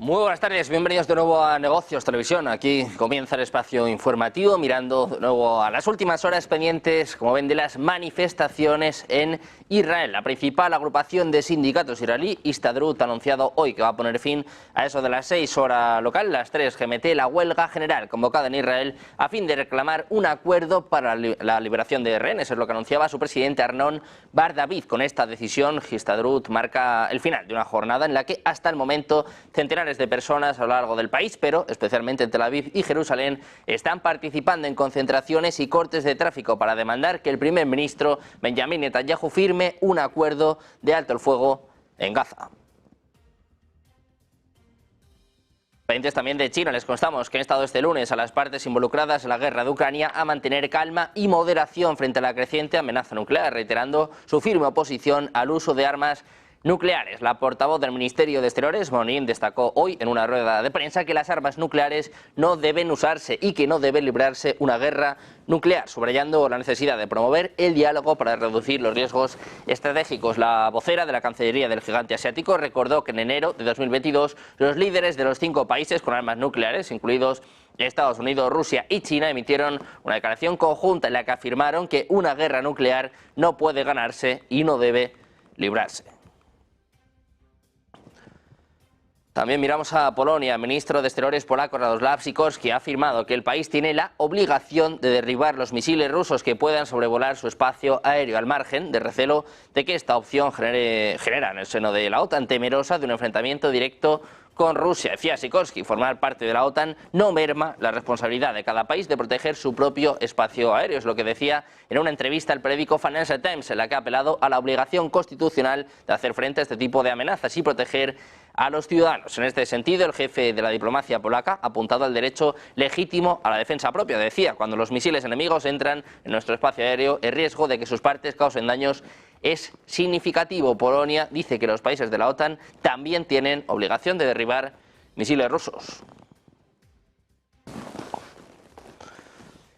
Muy buenas tardes, bienvenidos de nuevo a Negocios Televisión. Aquí comienza el espacio informativo, mirando de nuevo a las últimas horas pendientes, como ven, de las manifestaciones en Israel. La principal agrupación de sindicatos israelí, Histadrut, ha anunciado hoy que va a poner fin a eso de las 6 horas local, las 3 GMT, la huelga general convocada en Israel a fin de reclamar un acuerdo para la liberación de rehenes. Es lo que anunciaba su presidente Arnon Bar David. Con esta decisión, Histadrut marca el final de una jornada en la que hasta el momento centenares de personas a lo largo del país, pero especialmente en Tel Aviv y Jerusalén, están participando en concentraciones y cortes de tráfico para demandar que el primer ministro Benjamin Netanyahu firme un acuerdo de alto el fuego en Gaza. Pendientes también de China, les constamos que han estado este lunes a las partes involucradas en la guerra de Ucrania a mantener calma y moderación frente a la creciente amenaza nuclear, reiterando su firme oposición al uso de armas nucleares. La portavoz del Ministerio de Exteriores, Monin, destacó hoy en una rueda de prensa que las armas nucleares no deben usarse y que no debe librarse una guerra nuclear, subrayando la necesidad de promover el diálogo para reducir los riesgos estratégicos. La vocera de la Cancillería del gigante asiático recordó que en enero de 2022 los líderes de los 5 países con armas nucleares, incluidos Estados Unidos, Rusia y China, emitieron una declaración conjunta en la que afirmaron que una guerra nuclear no puede ganarse y no debe librarse. También miramos a Polonia. El ministro de Exteriores polaco, Radoslav Sikorski, ha afirmado que el país tiene la obligación de derribar los misiles rusos que puedan sobrevolar su espacio aéreo, al margen de recelo de que esta opción genera en el seno de la OTAN, temerosa de un enfrentamiento directo con Rusia. Decía Sikorski, formar parte de la OTAN no merma la responsabilidad de cada país de proteger su propio espacio aéreo. Es lo que decía en una entrevista al periódico Financial Times, en la que ha apelado a la obligación constitucional de hacer frente a este tipo de amenazas y proteger a los ciudadanos. En este sentido, el jefe de la diplomacia polaca ha apuntado al derecho legítimo a la defensa propia. Decía, cuando los misiles enemigos entran en nuestro espacio aéreo, el riesgo de que sus partes causen daños es significativo. Polonia dice que los países de la OTAN también tienen obligación de derribar misiles rusos.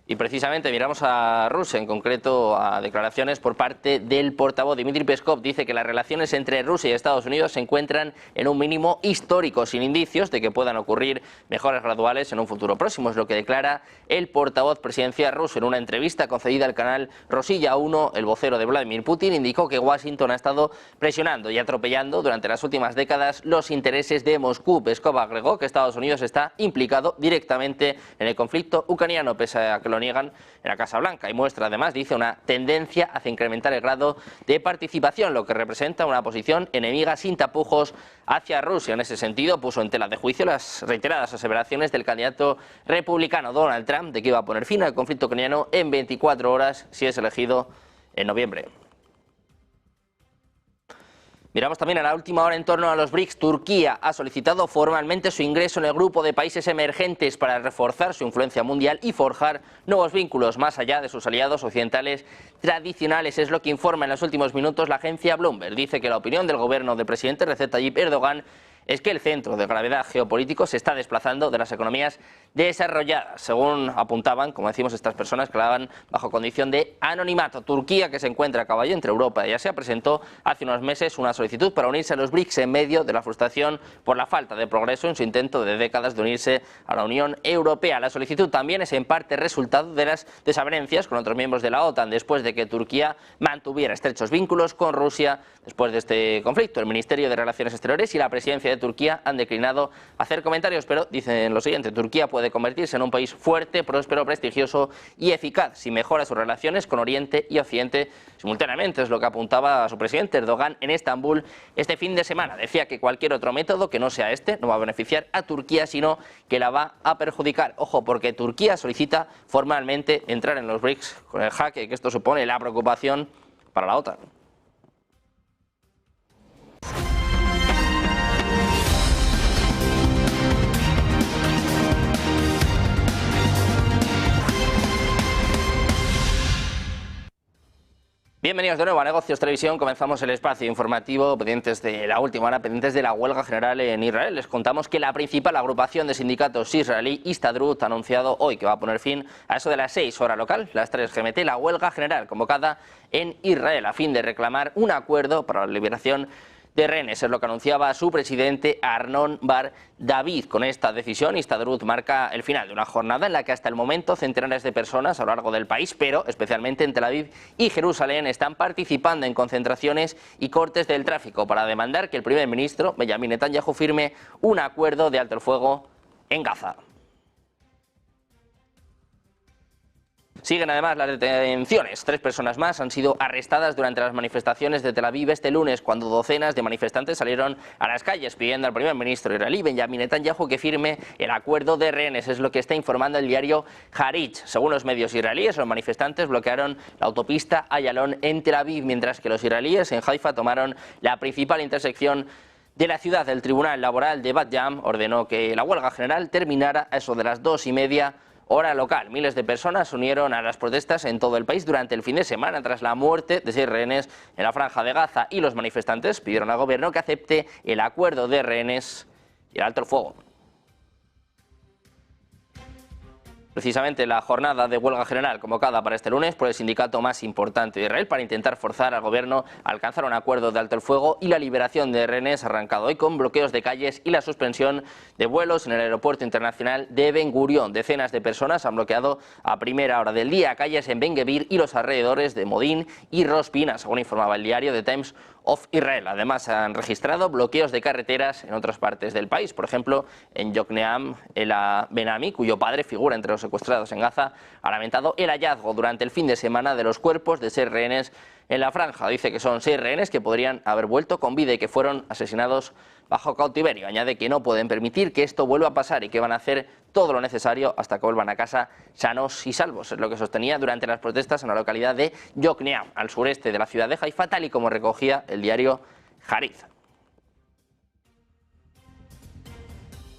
Y precisamente miramos a Rusia, en concreto a declaraciones por parte del portavoz Dmitry Peskov. Dice que las relaciones entre Rusia y Estados Unidos se encuentran en un mínimo histórico, sin indicios de que puedan ocurrir mejoras graduales en un futuro próximo. Es lo que declara el portavoz presidencial ruso en una entrevista concedida al canal Rosilla 1. El vocero de Vladimir Putin indicó que Washington ha estado presionando y atropellando durante las últimas décadas los intereses de Moscú. Peskov agregó que Estados Unidos está implicado directamente en el conflicto ucraniano, pese a que lo niegan en la Casa Blanca, y muestra además, dice, una tendencia hacia incrementar el grado de participación, lo que representa una posición enemiga sin tapujos hacia Rusia. En ese sentido, puso en tela de juicio las reiteradas aseveraciones del candidato republicano Donald Trump de que iba a poner fin al conflicto ucraniano en 24 horas si es elegido en noviembre. Miramos también a la última hora en torno a los BRICS. Turquía ha solicitado formalmente su ingreso en el grupo de países emergentes para reforzar su influencia mundial y forjar nuevos vínculos más allá de sus aliados occidentales tradicionales. Es lo que informa en los últimos minutos la agencia Bloomberg. Dice que la opinión del gobierno del presidente Recep Tayyip Erdogan es que el centro de gravedad geopolítico se está desplazando de las economías desarrolladas, según apuntaban, como decimos, estas personas que hablaban bajo condición de anonimato. Turquía, que se encuentra a caballo entre Europa y Asia, presentó hace unos meses una solicitud para unirse a los BRICS en medio de la frustración por la falta de progreso en su intento de décadas de unirse a la Unión Europea. La solicitud también es en parte resultado de las desavenencias con otros miembros de la OTAN después de que Turquía mantuviera estrechos vínculos con Rusia después de este conflicto. El Ministerio de Relaciones Exteriores y la presidencia de Turquía han declinado hacer comentarios, pero dicen lo siguiente: Turquía puede convertirse en un país fuerte, próspero, prestigioso y eficaz si mejora sus relaciones con Oriente y Occidente simultáneamente. Es lo que apuntaba a su presidente Erdogan en Estambul este fin de semana. Decía que cualquier otro método que no sea este no va a beneficiar a Turquía, sino que la va a perjudicar. Ojo, porque Turquía solicita formalmente entrar en los BRICS con el jaque que esto supone, la preocupación para la OTAN. Bienvenidos de nuevo a Negocios Televisión. Comenzamos el espacio informativo pendientes de la última hora, pendientes de la huelga general en Israel. Les contamos que la principal agrupación de sindicatos israelí, Histadrut, ha anunciado hoy que va a poner fin a eso de las 6 horas local, las 3 GMT, la huelga general convocada en Israel a fin de reclamar un acuerdo para la liberación de rehenes, es lo que anunciaba su presidente Arnon Bar David. Con esta decisión, Histadrut marca el final de una jornada en la que hasta el momento centenares de personas a lo largo del país, pero especialmente en Tel Aviv y Jerusalén, están participando en concentraciones y cortes del tráfico para demandar que el primer ministro Benjamin Netanyahu firme un acuerdo de alto el fuego en Gaza. Siguen además las detenciones. 3 personas más han sido arrestadas durante las manifestaciones de Tel Aviv este lunes, cuando docenas de manifestantes salieron a las calles pidiendo al primer ministro israelí Benjamin Netanyahu que firme el acuerdo de rehenes. Es lo que está informando el diario Haaretz. Según los medios israelíes, los manifestantes bloquearon la autopista Ayalon en Tel Aviv, mientras que los israelíes en Haifa tomaron la principal intersección de la ciudad. El Tribunal Laboral de Bat Yam ordenó que la huelga general terminara a eso de las 2:30 hora local. Miles de personas se unieron a las protestas en todo el país durante el fin de semana tras la muerte de 6 rehenes en la franja de Gaza, y los manifestantes pidieron al gobierno que acepte el acuerdo de rehenes y el alto el fuego. Precisamente la jornada de huelga general convocada para este lunes por el sindicato más importante de Israel para intentar forzar al gobierno a alcanzar un acuerdo de alto el fuego y la liberación de rehenes ha arrancado hoy con bloqueos de calles y la suspensión de vuelos en el aeropuerto internacional de Ben Gurión. Decenas de personas han bloqueado a primera hora del día calles en Ben Gvir y los alrededores de Modín y Rosh Pina, según informaba el diario The Times of Israel. Además, han registrado bloqueos de carreteras en otras partes del país. Por ejemplo, en Yokneam, el Benami, cuyo padre figura entre los secuestrados en Gaza, ha lamentado el hallazgo durante el fin de semana de los cuerpos de 6 rehenes en la franja. Dice que son 6 rehenes que podrían haber vuelto con vida y que fueron asesinados bajo cautiverio. Añade que no pueden permitir que esto vuelva a pasar y que van a hacer todo lo necesario hasta que vuelvan a casa sanos y salvos. Es lo que sostenía durante las protestas en la localidad de Yokneam, al sureste de la ciudad de Haifa, tal y como recogía el diario Haaretz.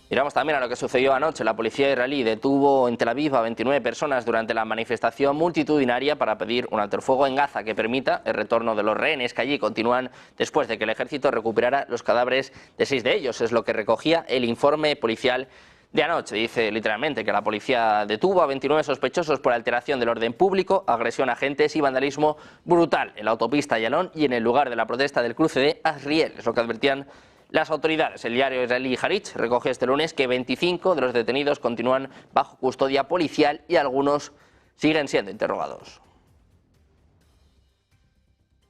Miramos también a lo que sucedió anoche. La policía israelí detuvo en Tel Aviv a 29 personas durante la manifestación multitudinaria para pedir un alto el fuego en Gaza que permita el retorno de los rehenes que allí continúan después de que el ejército recuperara los cadáveres de 6 de ellos. Es lo que recogía el informe policial de anoche. Dice literalmente que la policía detuvo a 29 sospechosos por alteración del orden público, agresión a agentes y vandalismo brutal en la autopista Ayalon y en el lugar de la protesta del cruce de Asriel. Es lo que advertían las autoridades. El diario israelí Haaretz recoge este lunes que 25 de los detenidos continúan bajo custodia policial y algunos siguen siendo interrogados.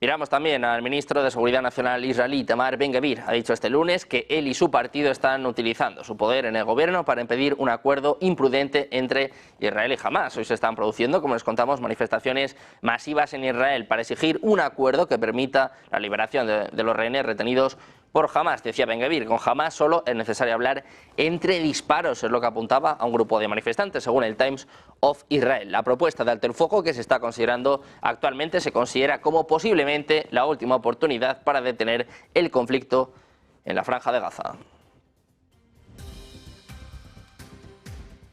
Miramos también al ministro de Seguridad Nacional israelí Itamar Ben-Gvir. Ha dicho este lunes que él y su partido están utilizando su poder en el gobierno para impedir un acuerdo imprudente entre Israel y Hamás. Hoy se están produciendo, como les contamos, manifestaciones masivas en Israel para exigir un acuerdo que permita la liberación de los rehenes retenidos por Hamás. Decía Ben-Gvir, con Hamás solo es necesario hablar entre disparos, es lo que apuntaba a un grupo de manifestantes, según el Times of Israel. La propuesta de alto el fuego que se está considerando actualmente se considera como posiblemente la última oportunidad para detener el conflicto en la franja de Gaza.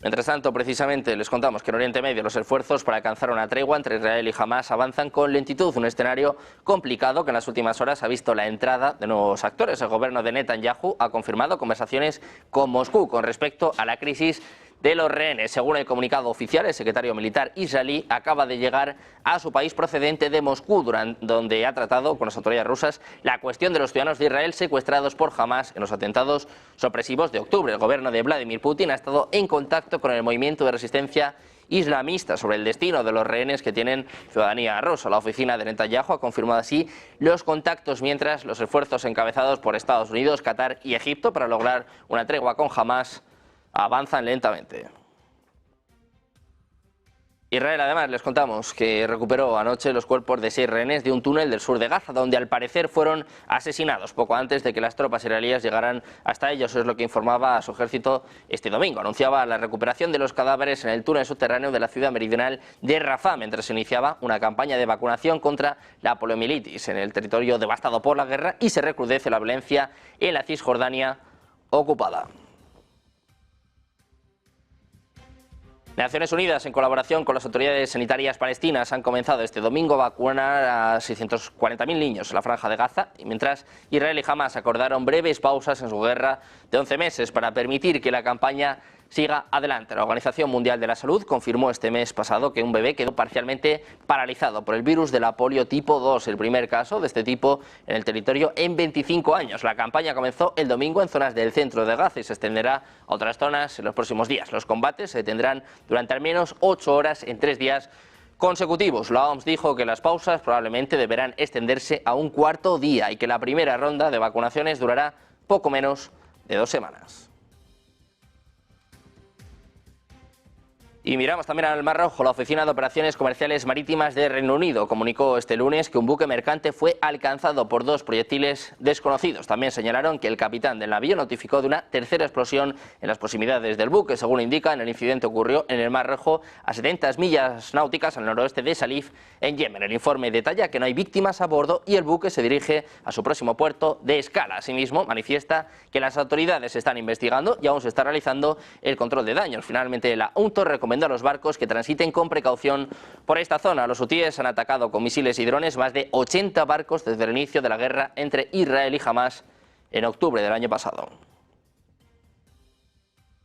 Mientras tanto, precisamente, les contamos que en Oriente Medio los esfuerzos para alcanzar una tregua entre Israel y Hamás avanzan con lentitud, un escenario complicado que en las últimas horas ha visto la entrada de nuevos actores. El gobierno de Netanyahu ha confirmado conversaciones con Moscú con respecto a la crisis de los rehenes. Según el comunicado oficial, el secretario militar israelí acaba de llegar a su país procedente de Moscú, donde ha tratado con las autoridades rusas la cuestión de los ciudadanos de Israel secuestrados por Hamás en los atentados sorpresivos de octubre. El gobierno de Vladimir Putin ha estado en contacto con el movimiento de resistencia islamista sobre el destino de los rehenes que tienen ciudadanía rusa. La oficina de Netanyahu ha confirmado así los contactos, mientras los esfuerzos encabezados por Estados Unidos, Qatar y Egipto para lograr una tregua con Hamás avanzan lentamente. Israel, además, les contamos que recuperó anoche los cuerpos de 6 rehenes de un túnel del sur de Gaza, donde al parecer fueron asesinados poco antes de que las tropas israelíes llegaran hasta ellos. Es lo que informaba a su ejército este domingo. Anunciaba la recuperación de los cadáveres en el túnel subterráneo de la ciudad meridional de Rafah, mientras se iniciaba una campaña de vacunación contra la poliomielitis en el territorio devastado por la guerra y se recrudece la violencia en la Cisjordania ocupada. Naciones Unidas, en colaboración con las autoridades sanitarias palestinas, han comenzado este domingo a vacunar a 640.000 niños en la franja de Gaza, mientras Israel y Hamás acordaron breves pausas en su guerra de 11 meses para permitir que la campaña siga adelante. La Organización Mundial de la Salud confirmó este mes pasado que un bebé quedó parcialmente paralizado por el virus de la polio tipo 2, el primer caso de este tipo en el territorio en 25 años. La campaña comenzó el domingo en zonas del centro de Gaza y se extenderá a otras zonas en los próximos días. Los combates se detendrán durante al menos 8 horas en 3 días consecutivos. La OMS dijo que las pausas probablemente deberán extenderse a un cuarto día y que la primera ronda de vacunaciones durará poco menos de 2 semanas. Y miramos también al Mar Rojo. La Oficina de Operaciones Comerciales Marítimas de Reino Unido comunicó este lunes que un buque mercante fue alcanzado por 2 proyectiles desconocidos. También señalaron que el capitán del navío notificó de una tercera explosión en las proximidades del buque. Según indican, el incidente ocurrió en el Mar Rojo a 70 millas náuticas al noroeste de Salif, en Yemen. El informe detalla que no hay víctimas a bordo y el buque se dirige a su próximo puerto de escala. Asimismo, manifiesta que las autoridades están investigando y aún se está realizando el control de daños. Finalmente, la UNTOR recomendó a los barcos que transiten con precaución por esta zona. Los hutíes han atacado con misiles y drones más de 80 barcos desde el inicio de la guerra entre Israel y Hamás en octubre del año pasado.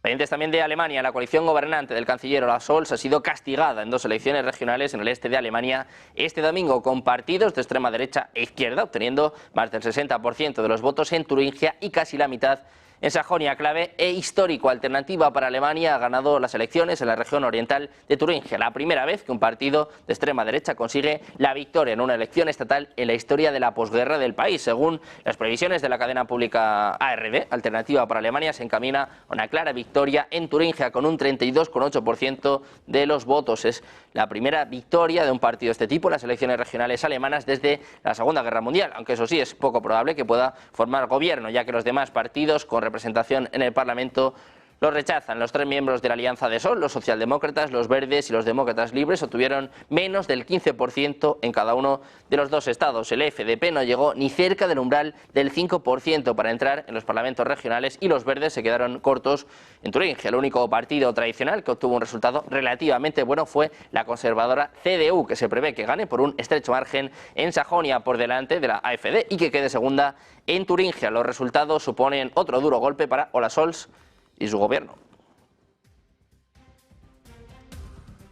Pendientes también de Alemania, la coalición gobernante del canciller Olaf Scholz ha sido castigada en 2 elecciones regionales en el este de Alemania este domingo con partidos de extrema derecha e izquierda, obteniendo más del 60% de los votos en Turingia y casi la mitad en Sajonia. Clave e histórico. Alternativa para Alemania ha ganado las elecciones en la región oriental de Turingia. La primera vez que un partido de extrema derecha consigue la victoria en una elección estatal en la historia de la posguerra del país. Según las previsiones de la cadena pública ARD, Alternativa para Alemania se encamina a una clara victoria en Turingia con un 32,8% de los votos. Es la primera victoria de un partido de este tipo en las elecciones regionales alemanas desde la Segunda Guerra Mundial, aunque eso sí es poco probable que pueda formar gobierno, ya que los demás partidos con representación en el Parlamento lo rechazan. Los 3 miembros de la Alianza de Sol, los socialdemócratas, los verdes y los demócratas libres, obtuvieron menos del 15% en cada uno de los 2 estados. El FDP no llegó ni cerca del umbral del 5% para entrar en los parlamentos regionales y los verdes se quedaron cortos en Turingia. El único partido tradicional que obtuvo un resultado relativamente bueno fue la conservadora CDU, que se prevé que gane por un estrecho margen en Sajonia por delante de la AfD y que quede segunda en Turingia. Los resultados suponen otro duro golpe para Olaf Scholz y su gobierno.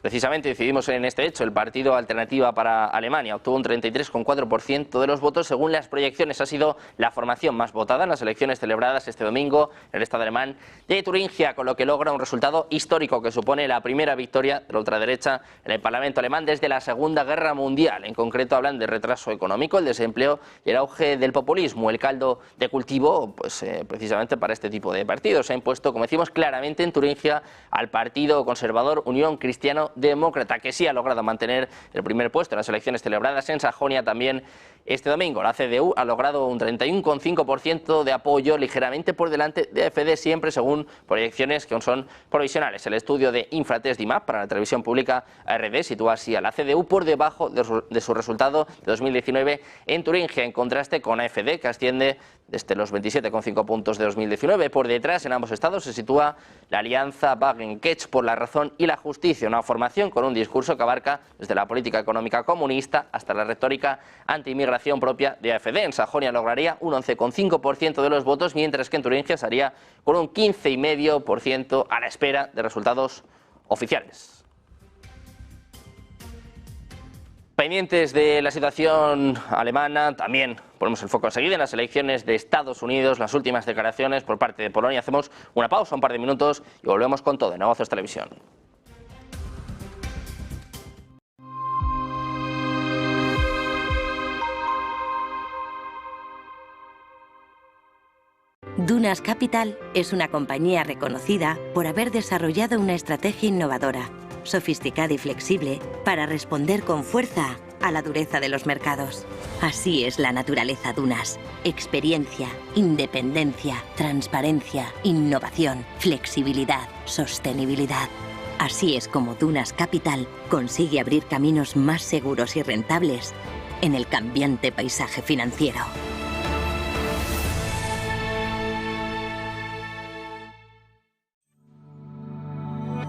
Precisamente decidimos en este hecho. El partido Alternativa para Alemania obtuvo un 33,4% de los votos. Según las proyecciones, ha sido la formación más votada en las elecciones celebradas este domingo en el estado alemán de Turingia, con lo que logra un resultado histórico que supone la primera victoria de la ultraderecha en el Parlamento alemán desde la Segunda Guerra Mundial. En concreto hablan de retraso económico, el desempleo y el auge del populismo. El caldo de cultivo, pues precisamente para este tipo de partidos, se ha impuesto, como decimos, claramente en Turingia al partido conservador Unión Cristiano Demócrata, que sí ha logrado mantener el primer puesto en las elecciones celebradas en Sajonia también este domingo. La CDU ha logrado un 31,5% de apoyo, ligeramente por delante de AfD, siempre según proyecciones que son provisionales. El estudio de Infratest DIMAP para la televisión pública ARD sitúa así a la CDU por debajo de su resultado de 2019 en Turingia, en contraste con AfD, que asciende desde los 27,5 puntos de 2019. Por detrás, en ambos estados, se sitúa la alianza Wagenknecht por la razón y la justicia, una formación con un discurso que abarca desde la política económica comunista hasta la retórica anti-inmigración propia de AfD. En Sajonia lograría un 11,5% de los votos, mientras que en Turingia se haría con un 15,5% a la espera de resultados oficiales. Pendientes de la situación alemana, también ponemos el foco enseguida en las elecciones de Estados Unidos, las últimas declaraciones por parte de Polonia. Hacemos una pausa, un par de minutos y volvemos con todo en Negocios Televisión. Dunas Capital es una compañía reconocida por haber desarrollado una estrategia innovadora, sofisticada y flexible para responder con fuerza a la dureza de los mercados. Así es la naturaleza Dunas. Experiencia, independencia, transparencia, innovación, flexibilidad, sostenibilidad. Así es como Dunas Capital consigue abrir caminos más seguros y rentables en el cambiante paisaje financiero.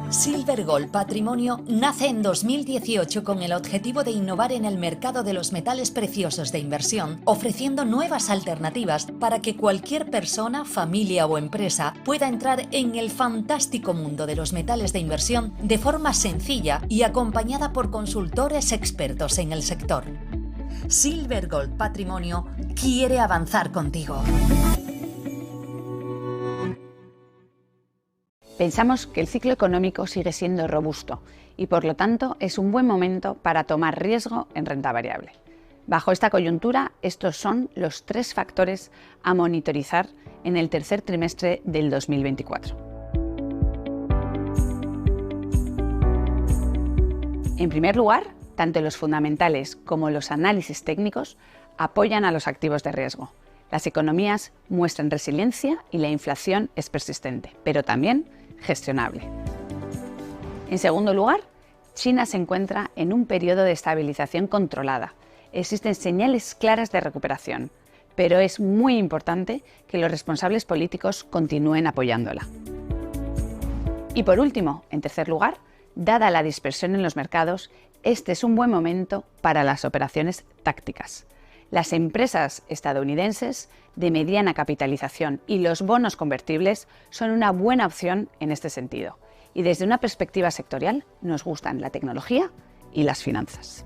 Silver Gold Patrimonio nace en 2018 con el objetivo de innovar en el mercado de los metales preciosos de inversión, ofreciendo nuevas alternativas para que cualquier persona, familia o empresa pueda entrar en el fantástico mundo de los metales de inversión de forma sencilla y acompañada por consultores expertos en el sector. Silver Gold Patrimonio quiere avanzar contigo. Pensamos que el ciclo económico sigue siendo robusto y, por lo tanto, es un buen momento para tomar riesgo en renta variable. Bajo esta coyuntura, estos son los 3 factores a monitorizar en el tercer trimestre del 2024. En primer lugar, tanto los fundamentales como los análisis técnicos apoyan a los activos de riesgo. Las economías muestran resiliencia y la inflación es persistente, pero también gestionable. En segundo lugar, China se encuentra en un periodo de estabilización controlada. Existen señales claras de recuperación, pero es muy importante que los responsables políticos continúen apoyándola. Y por último, en tercer lugar, dada la dispersión en los mercados, este es un buen momento para las operaciones tácticas. Las empresas estadounidenses de mediana capitalización y los bonos convertibles son una buena opción en este sentido. Y desde una perspectiva sectorial nos gustan la tecnología y las finanzas.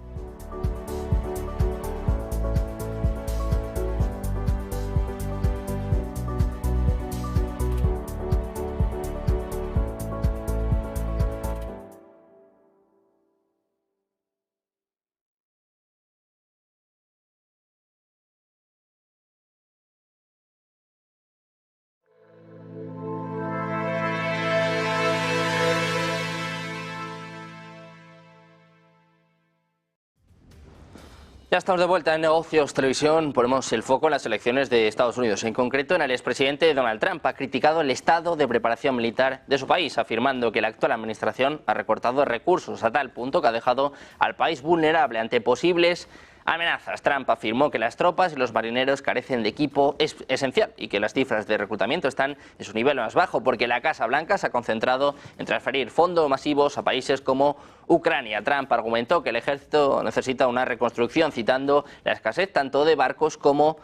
Ya estamos de vuelta en Negocios Televisión. Ponemos el foco en las elecciones de Estados Unidos. En concreto, en el expresidente Donald Trump ha criticado el estado de preparación militar de su país, afirmando que la actual administración ha recortado recursos a tal punto que ha dejado al país vulnerable ante posibles amenazas. Trump afirmó que las tropas y los marineros carecen de equipo esencial y que las cifras de reclutamiento están en su nivel más bajo porque la Casa Blanca se ha concentrado en transferir fondos masivos a países como Ucrania. Trump argumentó que el ejército necesita una reconstrucción, citando la escasez tanto de barcos como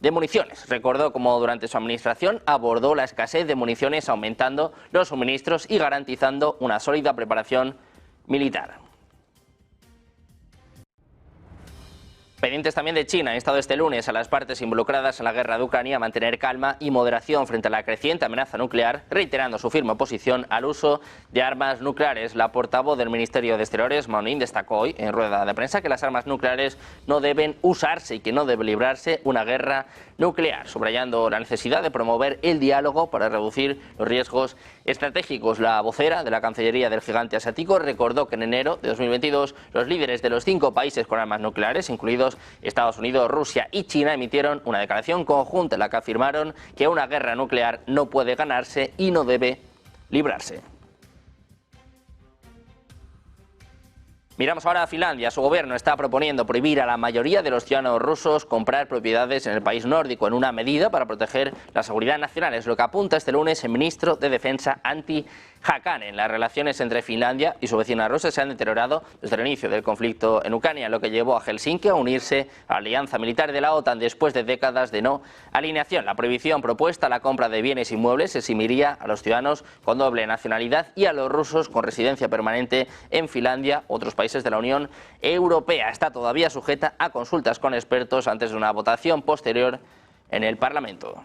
de municiones. Recordó cómo durante su administración abordó la escasez de municiones, aumentando los suministros y garantizando una sólida preparación militar. Pendientes también de China, ha instado este lunes a las partes involucradas en la guerra de Ucrania a mantener calma y moderación frente a la creciente amenaza nuclear, reiterando su firme oposición al uso de armas nucleares. La portavoz del Ministerio de Exteriores, Mao Ning, destacó hoy en rueda de prensa que las armas nucleares no deben usarse y que no debe librarse una guerra nuclear, subrayando la necesidad de promover el diálogo para reducir los riesgos estratégicos. La vocera de la Cancillería del gigante asiático recordó que en enero de 2022 los líderes de los 5 países con armas nucleares, incluidos Estados Unidos, Rusia y China, emitieron una declaración conjunta en la que afirmaron que una guerra nuclear no puede ganarse y no debe librarse. Miramos ahora a Finlandia. Su gobierno está proponiendo prohibir a la mayoría de los ciudadanos rusos comprar propiedades en el país nórdico en una medida para proteger la seguridad nacional. Es lo que apunta este lunes el ministro de Defensa Antti Häkkänen. Las relaciones entre Finlandia y su vecina Rusia se han deteriorado desde el inicio del conflicto en Ucrania, lo que llevó a Helsinki a unirse a la alianza militar de la OTAN después de décadas de no alineación. La prohibición propuesta a la compra de bienes inmuebles eximiría a los ciudadanos con doble nacionalidad y a los rusos con residencia permanente en Finlandia, otros países de la Unión Europea. Está todavía sujeta a consultas con expertos antes de una votación posterior en el Parlamento.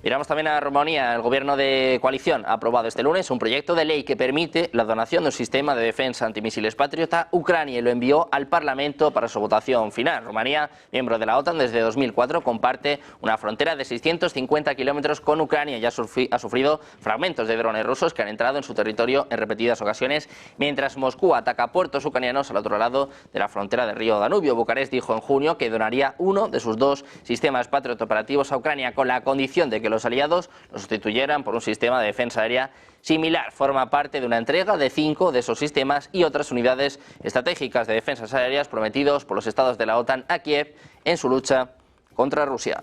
Miramos también a Rumanía. El gobierno de coalición ha aprobado este lunes un proyecto de ley que permite la donación de un sistema de defensa antimisiles Patriot a Ucrania y lo envió al Parlamento para su votación final. Rumanía, miembro de la OTAN desde 2004, comparte una frontera de 650 kilómetros con Ucrania y ha sufrido fragmentos de drones rusos que han entrado en su territorio en repetidas ocasiones, mientras Moscú ataca puertos ucranianos al otro lado de la frontera del río Danubio. Bucarest dijo en junio que donaría uno de sus 2 sistemas Patriot operativos a Ucrania con la condición de que los aliados lo sustituyeran por un sistema de defensa aérea similar. Forma parte de una entrega de 5 de esos sistemas y otras unidades estratégicas de defensas aéreas prometidos por los estados de la OTAN a Kiev en su lucha contra Rusia.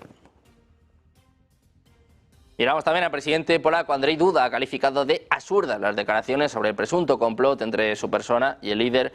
Miramos también al presidente polaco Andrzej Duda. Ha calificado de absurdas las declaraciones sobre el presunto complot entre su persona y el líder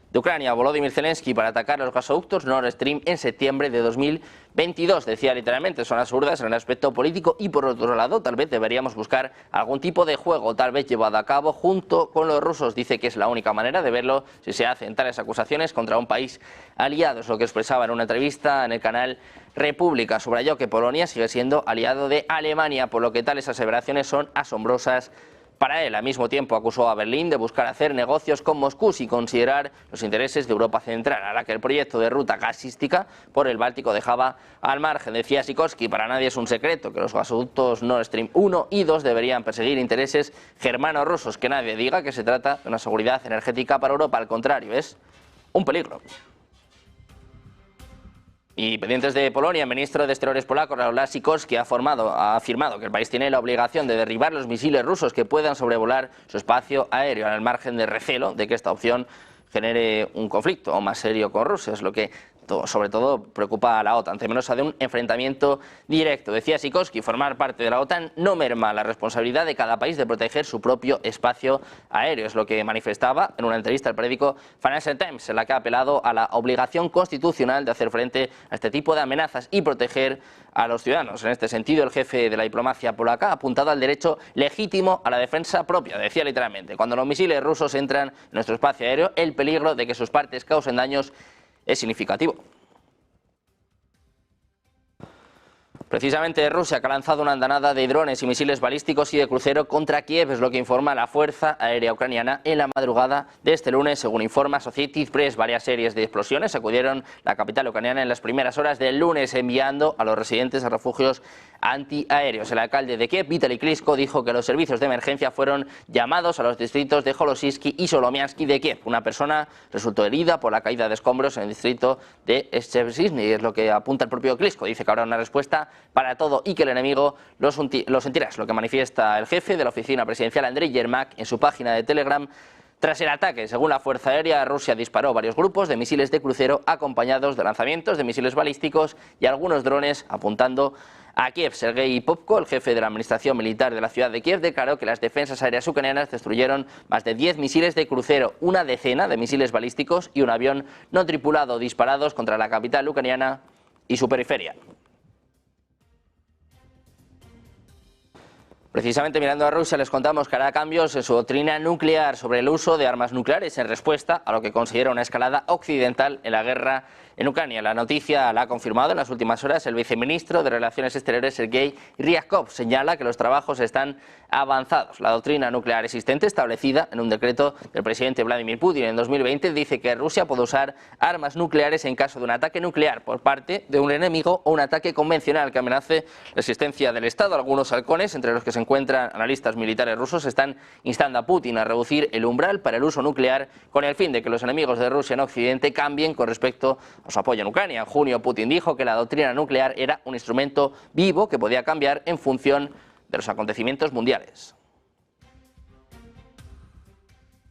de Ucrania, Volodymyr Zelensky, para atacar los gasoductos Nord Stream en septiembre de 2022. Decía literalmente, son absurdas en el aspecto político y por otro lado, tal vez deberíamos buscar algún tipo de juego, tal vez llevado a cabo junto con los rusos. Dice que es la única manera de verlo si se hacen tales acusaciones contra un país aliado. Es lo que expresaba en una entrevista en el canal República. Subrayó que Polonia sigue siendo aliado de Alemania, por lo que tales aseveraciones son asombrosas para él. Al mismo tiempo acusó a Berlín de buscar hacer negocios con Moscú sin considerar los intereses de Europa Central, a la que el proyecto de ruta gasística por el Báltico dejaba al margen. Decía Sikorski, para nadie es un secreto que los gasoductos Nord Stream 1 y 2 deberían perseguir intereses germano-rusos, que nadie diga que se trata de una seguridad energética para Europa, al contrario, es un peligro. Y pendientes de Polonia, el ministro de Exteriores polaco, Rafał Sikorski, ha afirmado que el país tiene la obligación de derribar los misiles rusos que puedan sobrevolar su espacio aéreo, al margen de recelo de que esta opción genere un conflicto aún más serio con Rusia. Es lo que sobre todo preocupa a la OTAN, temerosa de un enfrentamiento directo. Decía Sikorski, formar parte de la OTAN no merma la responsabilidad de cada país de proteger su propio espacio aéreo. Es lo que manifestaba en una entrevista al periódico Financial Times, en la que ha apelado a la obligación constitucional de hacer frente a este tipo de amenazas y proteger a los ciudadanos. En este sentido, el jefe de la diplomacia polaca ha apuntado al derecho legítimo a la defensa propia. Decía literalmente, cuando los misiles rusos entran en nuestro espacio aéreo, el peligro de que sus partes causen daños es significativo. Precisamente Rusia, que ha lanzado una andanada de drones y misiles balísticos y de crucero contra Kiev, es lo que informa la Fuerza Aérea Ucraniana en la madrugada de este lunes. Según informa Associated Press, varias series de explosiones sacudieron la capital ucraniana en las primeras horas del lunes, enviando a los residentes a refugios antiaéreos. El alcalde de Kiev, Vitaly Klitschko, dijo que los servicios de emergencia fueron llamados a los distritos de Holosivsky y Solomiansky de Kiev. Una persona resultó herida por la caída de escombros en el distrito de Szczebrzhiny, es lo que apunta el propio Klitschko. Dice que habrá una respuesta para todo y que el enemigo lo sentirá. Es lo que manifiesta el jefe de la oficina presidencial, Andriy Yermak, en su página de Telegram. Tras el ataque, según la Fuerza Aérea, Rusia disparó varios grupos de misiles de crucero acompañados de lanzamientos de misiles balísticos y algunos drones apuntando a Kiev. Sergei Popko, el jefe de la administración militar de la ciudad de Kiev, declaró que las defensas aéreas ucranianas destruyeron más de 10 misiles de crucero, una decena de misiles balísticos y un avión no tripulado disparados contra la capital ucraniana y su periferia. Precisamente mirando a Rusia, les contamos que hará cambios en su doctrina nuclear sobre el uso de armas nucleares en respuesta a lo que considera una escalada occidental en la guerra en Ucrania. La noticia la ha confirmado en las últimas horas el viceministro de Relaciones Exteriores, Sergei Ryabkov. Señala que los trabajos están avanzados. La doctrina nuclear existente, establecida en un decreto del presidente Vladimir Putin en 2020, dice que Rusia puede usar armas nucleares en caso de un ataque nuclear por parte de un enemigo o un ataque convencional que amenace la existencia del Estado. Algunos halcones, entre los que se encuentran analistas militares rusos, están instando a Putin a reducir el umbral para el uso nuclear con el fin de que los enemigos de Rusia en Occidente cambien con respecto a su apoyo en Ucrania. En junio, Putin dijo que la doctrina nuclear era un instrumento vivo que podía cambiar en función de los acontecimientos mundiales.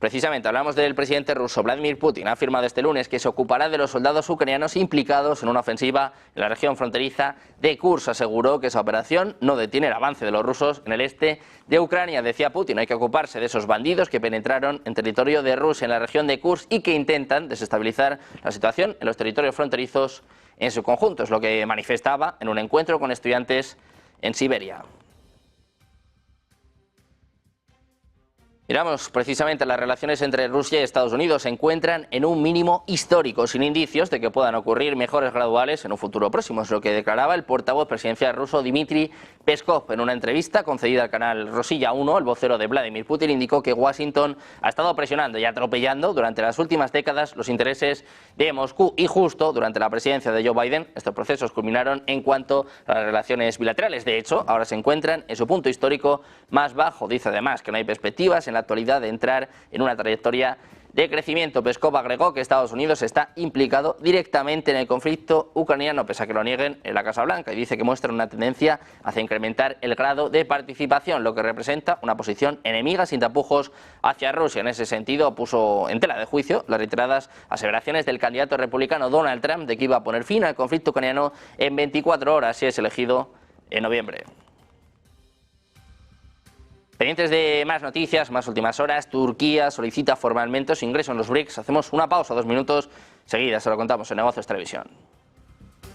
Precisamente hablamos del presidente ruso. Vladimir Putin ha afirmado este lunes que se ocupará de los soldados ucranianos implicados en una ofensiva en la región fronteriza de Kursk. Aseguró que esa operación no detiene el avance de los rusos en el este de Ucrania. Decía Putin, hay que ocuparse de esos bandidos que penetraron en territorio de Rusia en la región de Kursk y que intentan desestabilizar la situación en los territorios fronterizos en su conjunto. Es lo que manifestaba en un encuentro con estudiantes en Siberia. Miramos precisamente las relaciones entre Rusia y Estados Unidos. Se encuentran en un mínimo histórico, sin indicios de que puedan ocurrir mejoras graduales en un futuro próximo. Es lo que declaraba el portavoz presidencial ruso Dmitry Peskov. En una entrevista concedida al canal Rosilla 1, el vocero de Vladimir Putin indicó que Washington ha estado presionando y atropellando durante las últimas décadas los intereses de Moscú y justo durante la presidencia de Joe Biden estos procesos culminaron en cuanto a las relaciones bilaterales. De hecho, ahora se encuentran en su punto histórico más bajo. Dice además que no hay perspectivas en la actualidad de entrar en una trayectoria de crecimiento. Peskov agregó que Estados Unidos está implicado directamente en el conflicto ucraniano, pese a que lo nieguen en la Casa Blanca, y dice que muestra una tendencia hacia incrementar el grado de participación, lo que representa una posición enemiga sin tapujos hacia Rusia. En ese sentido, puso en tela de juicio las reiteradas aseveraciones del candidato republicano Donald Trump de que iba a poner fin al conflicto ucraniano en 24 horas si es elegido en noviembre. Pendientes de más noticias, más últimas horas. Turquía solicita formalmente su ingreso en los BRICS. Hacemos una pausa, 2 minutos. Seguida se lo contamos en Negocios Televisión.